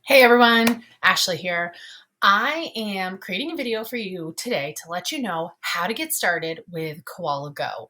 Hey everyone, Ashley here. I am creating a video for you today to let you know how to get started with Koala Go.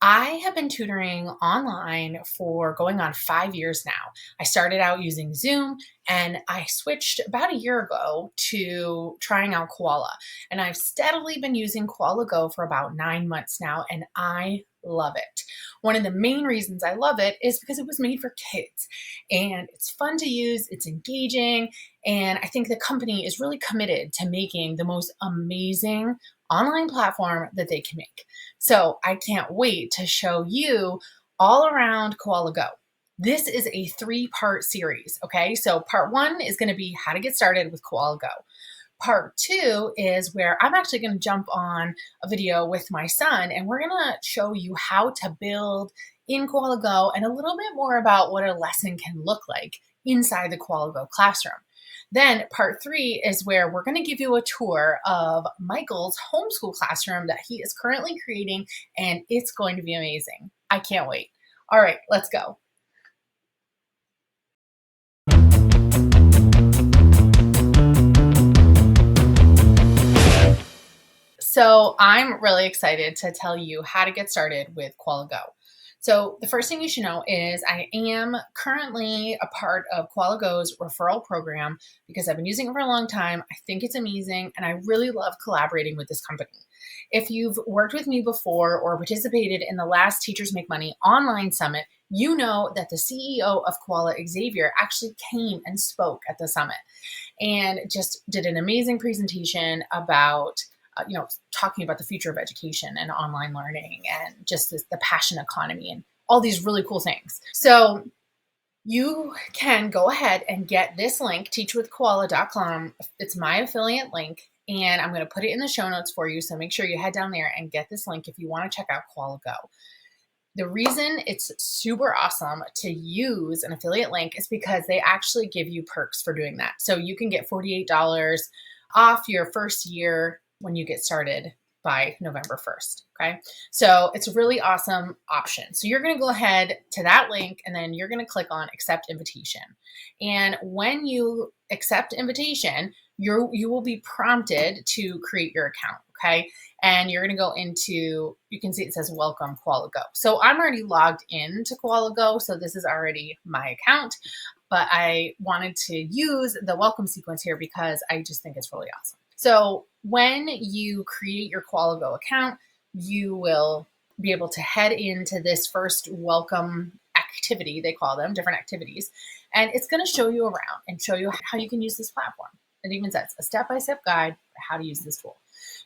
I have been tutoring online for going on 5 years now. I started out using Zoom and I switched about a year ago to trying out Koala. And I've steadily been using Koala Go for about 9 months now, and I love it. One of the main reasons I love it is because it was made for kids and it's fun to use, it's engaging, and I think the company is really committed to making the most amazing online platform that they can make. So I can't wait to show you all around Koala Go. This is a 3-part series, okay? So part 1 is gonna be how to get started with Koala Go. Part 2 is where I'm actually gonna jump on a video with my son and we're gonna show you how to build in Koala Go and a little bit more about what a lesson can look like inside the Koala Go classroom. Then part 3 is where we're gonna give you a tour of Michael's homeschool classroom that he is currently creating, and it's going to be amazing. I can't wait. All right, let's go. So I'm really excited to tell you how to get started with Koala Go. So the first thing you should know is I am currently a part of Koala Go's referral program because I've been using it for a long time. I think it's amazing and I really love collaborating with this company. If you've worked with me before or participated in the last Teachers Make Money online summit, you know that the CEO of Koala, Xavier, actually came and spoke at the summit and just did an amazing presentation about talking about the future of education and online learning and just the passion economy and all these really cool things. So you can go ahead and get this link, teachwithkoala.com. It's my affiliate link, and I'm going to put it in the show notes for you. So make sure you head down there and get this link if you want to check out Koala Go. The reason it's super awesome to use an affiliate link is because they actually give you perks for doing that. So you can get $48 off your first year when you get started by November 1st, okay? So it's a really awesome option. So you're gonna go ahead to that link and then you're gonna click on accept invitation. And when you accept invitation, you will be prompted to create your account, okay? And you're gonna go into, you can see it says welcome Koala Go. So I'm already logged into Koala Go, so this is already my account, but I wanted to use the welcome sequence here because I just think it's really awesome. So when you create your Koala Go account, you will be able to head into this first welcome activity, they call them, different activities, and it's gonna show you around and show you how you can use this platform. It even says a step-by-step guide for how to use this tool.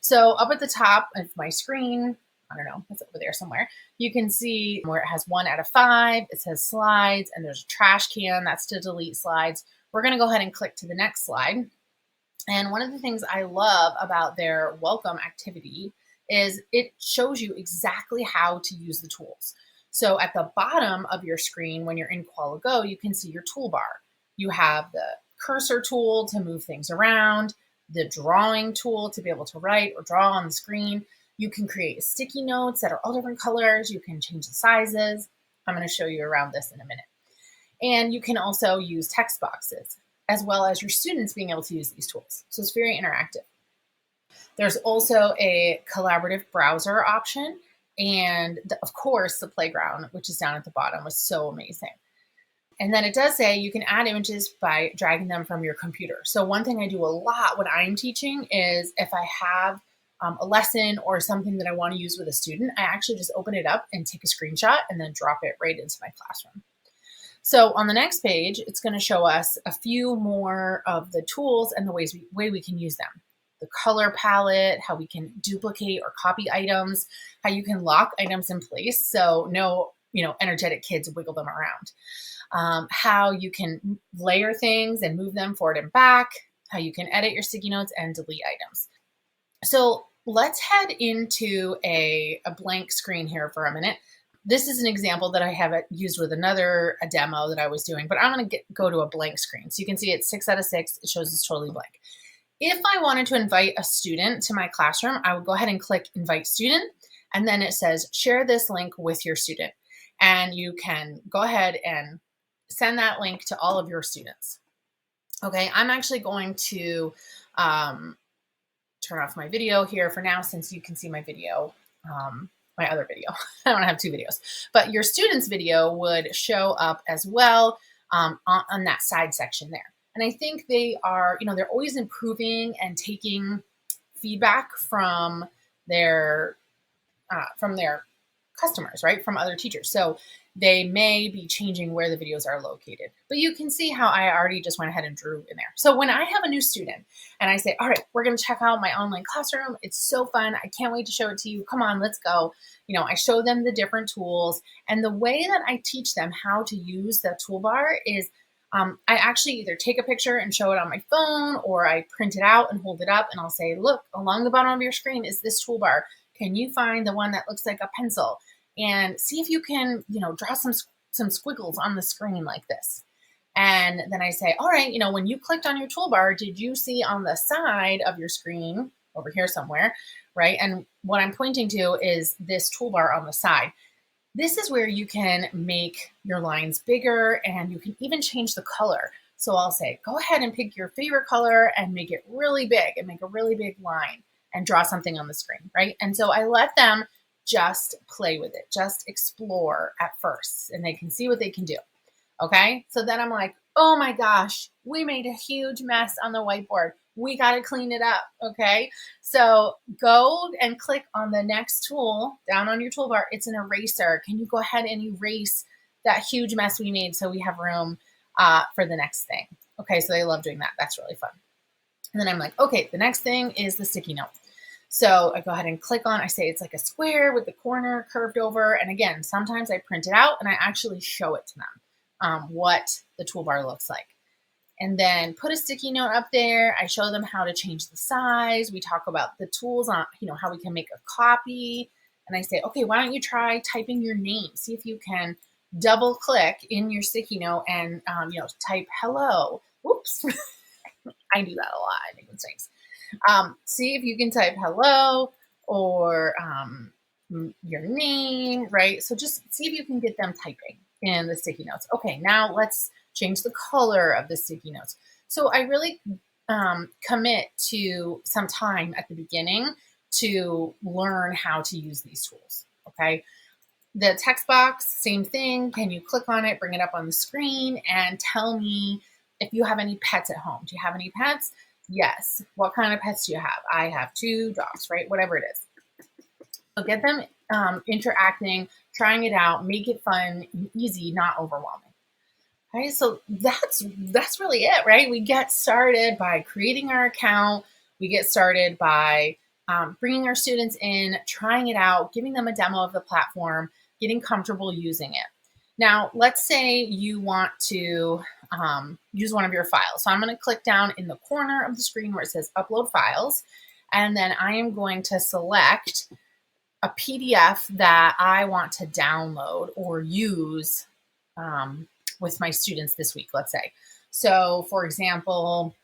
So up at the top of my screen, I don't know, it's over there somewhere, you can see where it has 1 out of 5, it says slides, and there's a trash can, that's to delete slides. We're gonna go ahead and click to the next slide. And one of the things I love about their welcome activity is it shows you exactly how to use the tools. So at the bottom of your screen, when you're in Koala Go, you can see your toolbar. You have the cursor tool to move things around, the drawing tool to be able to write or draw on the screen. You can create sticky notes that are all different colors. You can change the sizes. I'm going to show you around this in a minute. And you can also use text boxes, as well as your students being able to use these tools. So it's very interactive. There's also a collaborative browser option. And of course, the playground, which is down at the bottom, was so amazing. And then it does say you can add images by dragging them from your computer. So one thing I do a lot when I'm teaching is if I have a lesson or something that I want to use with a student, I actually just open it up and take a screenshot and then drop it right into my classroom. So on the next page, it's going to show us a few more of the tools and the way we can use them. The color palette, how we can duplicate or copy items, how you can lock items in place so no energetic kids wiggle them around. How you can layer things and move them forward and back, how you can edit your sticky notes and delete items. So let's head into a blank screen here for a minute. This is an example that I have used with a demo that I was doing, but I'm going to go to a blank screen. So you can see it's 6 out of 6. It shows it's totally blank. If I wanted to invite a student to my classroom, I would go ahead and click invite student. And then it says, share this link with your student. And you can go ahead and send that link to all of your students. Okay, I'm actually going to um, turn off my video here for now since you can see my video, my other video. I don't have two videos, but your student's video would show up as well on that side section there. And I think they are, they're always improving and taking feedback from their customers, right? From other teachers. So they may be changing where the videos are located. But you can see how I already just went ahead and drew in there. So when I have a new student and I say, all right, we're going to check out my online classroom. It's so fun. I can't wait to show it to you. Come on, let's go. I show them the different tools. And the way that I teach them how to use the toolbar is I actually either take a picture and show it on my phone, or I print it out and hold it up and I'll say, look, along the bottom of your screen is this toolbar. Can you find the one that looks like a pencil? And see if you can, draw some squiggles on the screen like this. And then I say, all right, when you clicked on your toolbar, did you see on the side of your screen over here somewhere, right? And what I'm pointing to is this toolbar on the side. This is where you can make your lines bigger and you can even change the color. So I'll say, go ahead and pick your favorite color and make it really big and make a really big line and draw something on the screen, right? And so I let them just play with it, just explore at first, and they can see what they can do. Okay. So then I'm like, oh my gosh, we made a huge mess on the whiteboard. We got to clean it up. Okay. So go and click on the next tool down on your toolbar. It's an eraser. Can you go ahead and erase that huge mess we made so we have room for the next thing? Okay. So they love doing that. That's really fun. And then I'm like, okay, the next thing is the sticky note. So I go ahead and click on, I say it's like a square with the corner curved over. And again, sometimes I print it out and I actually show it to them, what the toolbar looks like. And then put a sticky note up there. I show them how to change the size. We talk about the tools on, how we can make a copy. And I say, okay, why don't you try typing your name? See if you can double click in your sticky note and, type hello. Oops. I do that a lot. I make mistakes. See if you can type hello or your name, right? So just see if you can get them typing in the sticky notes. Okay, now let's change the color of the sticky notes. So I really commit to some time at the beginning to learn how to use these tools, okay? The text box, same thing. Can you click on it, bring it up on the screen, and tell me if you have any pets at home? Do you have any pets? Yes. What kind of pets do you have? I have 2 dogs, right? Whatever it is. So get them interacting, trying it out, make it fun, easy, not overwhelming. Okay, so that's really it, right? We get started by creating our account. We get started by bringing our students in, trying it out, giving them a demo of the platform, getting comfortable using it. Now, let's say you want to use one of your files. So I'm going to click down in the corner of the screen where it says upload files. And then I am going to select a PDF that I want to download or use with my students this week, let's say. So for example,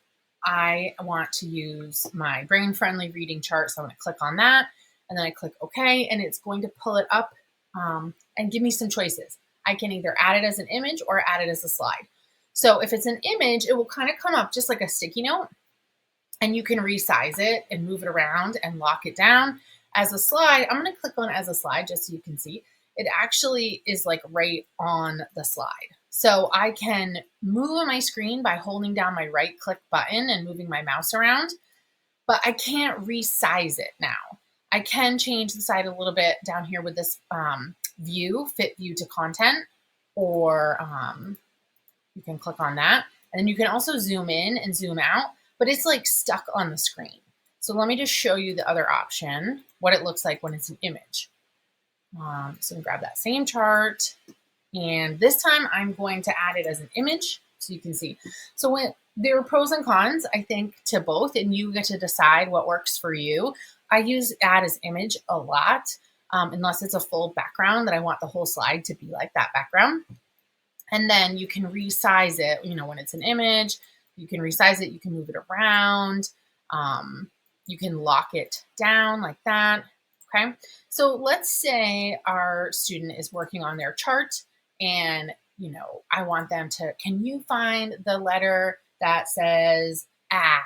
I want to use my brain-friendly reading chart. So I'm going to click on that and then I click OK, and it's going to pull it up and give me some choices. I can either add it as an image or add it as a slide. So if it's an image, it will kind of come up just like a sticky note, and you can resize it and move it around and lock it down. As a slide, I'm going to click on as a slide just so you can see. It actually is like right on the slide. So I can move on my screen by holding down my right click button and moving my mouse around, but I can't resize it now. I can change the side a little bit down here with this view, fit view to content, or you can click on that. And then you can also zoom in and zoom out, but it's like stuck on the screen. So let me just show you the other option, what it looks like when it's an image. So grab that same chart, and this time I'm going to add it as an image so you can see. So when there are pros and cons, I think, to both, and you get to decide what works for you. I use add as image a lot, unless it's a full background that I want the whole slide to be like that background. And then you can resize it, when it's an image, you can resize it, you can move it around, you can lock it down like that. Okay, so let's say our student is working on their chart and, I want them to, can you find the letter that says, ah,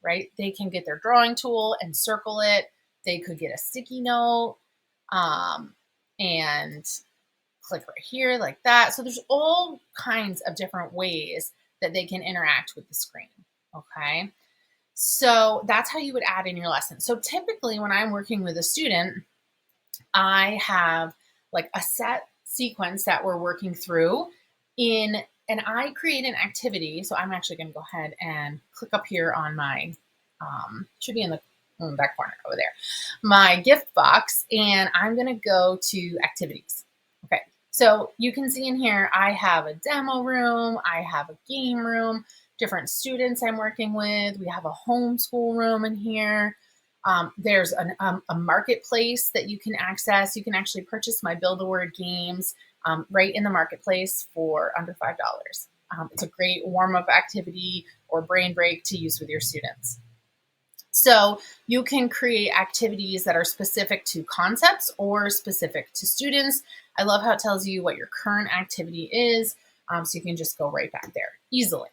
right? They can get their drawing tool and circle it. They could get a sticky note and click right here like that. So there's all kinds of different ways that they can interact with the screen, okay? So that's how you would add in your lesson. So typically when I'm working with a student, I have like a set sequence that we're working through and I create an activity. So I'm actually going to go ahead and click up here on my, should be in the back corner over there, my gift box, and I'm going to go to activities. Okay. So you can see in here, I have a demo room. I have a game room, different students I'm working with. We have a homeschool room in here. There's a marketplace that you can access. You can actually purchase my Build a Word games right in the marketplace for under $5. It's a great warm-up activity or brain break to use with your students. So you can create activities that are specific to concepts or specific to students. I love how it tells you what your current activity is, so you can just go right back there easily.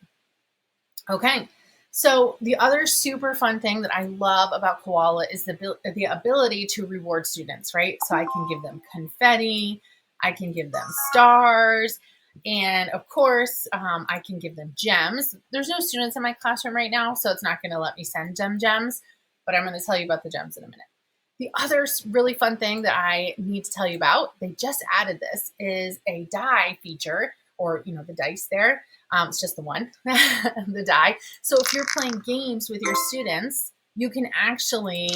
Okay. So the other super fun thing that I love about Koala is the ability to reward students, right? So I can give them confetti, I can give them stars, and of course, I can give them gems. There's no students in my classroom right now, so it's not going to let me send them gems, but I'm going to tell you about the gems in a minute. The other really fun thing that I need to tell you about, they just added this, is a die feature, or the dice there. It's just the one, the die. So if you're playing games with your students, you can actually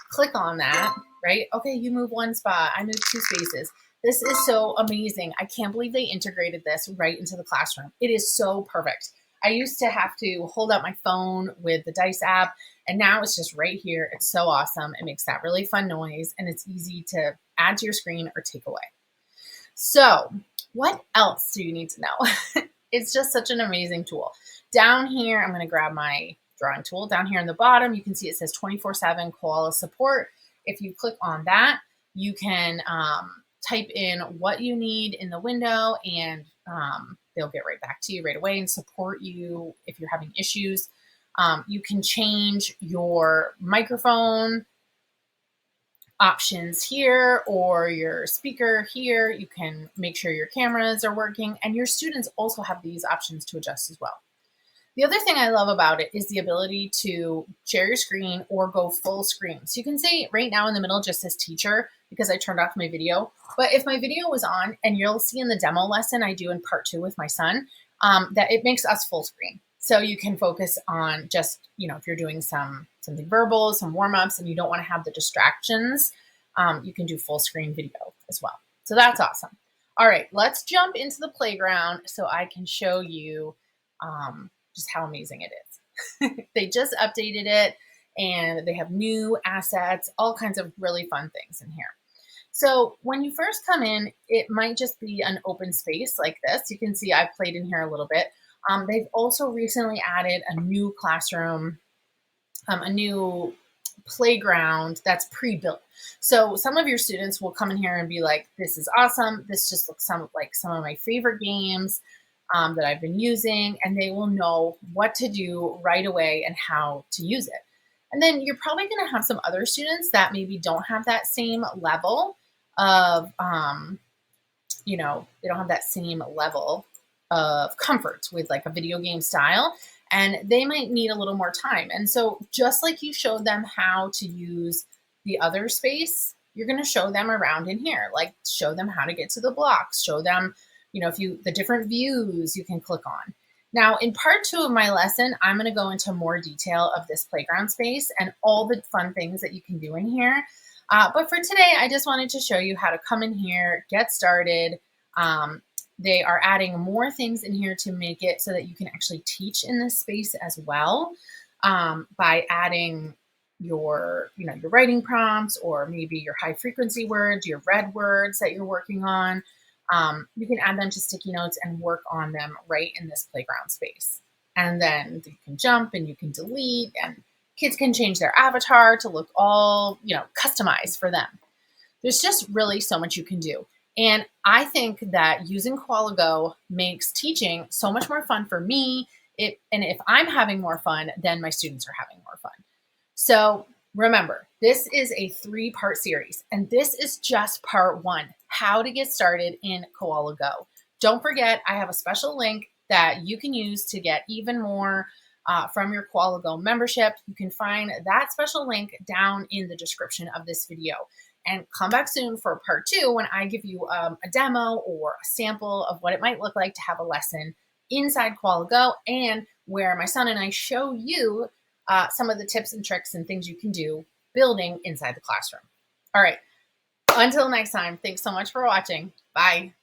click on that, right? Okay, you move one spot, I move 2 spaces. This is so amazing. I can't believe they integrated this right into the classroom. It is so perfect. I used to have to hold out my phone with the dice app, and now it's just right here. It's so awesome. It makes that really fun noise, and it's easy to add to your screen or take away. So what else do you need to know? It's just such an amazing tool. Down here, I'm going to grab my drawing tool. Down here in the bottom, you can see it says 24/7 Koala support. If you click on that, you can type in what you need in the window, and they'll get right back to you right away and support you if you're having issues. You can change your microphone options here or your speaker here. You can make sure your cameras are working, and your students also have these options to adjust as well. The other thing I love about it is the ability to share your screen or go full screen. So you can say right now in the middle just says teacher because I turned off my video. But if my video was on, and you'll see in the demo lesson I do in part 2 with my son, that it makes us full screen. So you can focus on just, if you're doing something verbal, some warm-ups, and you don't want to have the distractions, you can do full screen video as well. So that's awesome. All right, let's jump into the playground so I can show you just how amazing it is. They just updated it, and they have new assets, all kinds of really fun things in here. So when you first come in, it might just be an open space like this. You can see I've played in here a little bit. They've also recently added a new classroom, a new playground that's pre-built. So some of your students will come in here and be like, this is awesome. This just looks like some of my favorite games that I've been using, and they will know what to do right away and how to use it. And then you're probably going to have some other students that maybe don't have that same level of, they don't have that same level of comfort with like a video game style, and they might need a little more time. And so just like you showed them how to use the other space, you're going to show them around in here, like show them how to get to the blocks, show them, the different views you can click on. Now in part 2 of my lesson, I'm going to go into more detail of this playground space and all the fun things that you can do in here. But for today, I just wanted to show you how to come in here, get started. They are adding more things in here to make it so that you can actually teach in this space as well, by adding your writing prompts, or maybe your high frequency words, your red words that you're working on. You can add them to sticky notes and work on them right in this playground space. And then you can jump and you can delete, and kids can change their avatar to look all, customized for them. There's just really so much you can do. And I think that using Koala Go makes teaching so much more fun for me And if I'm having more fun, then my students are having more fun. So remember, this is a 3-part series, and this is just part 1, how to get started in Koala Go. Don't forget, I have a special link that you can use to get even more from your Koala Go membership. You can find that special link down in the description of this video. And come back soon for part 2 when I give you a demo or a sample of what it might look like to have a lesson inside Koala Go, and where my son and I show you some of the tips and tricks and things you can do building inside the classroom. All right, until next time, thanks so much for watching. Bye.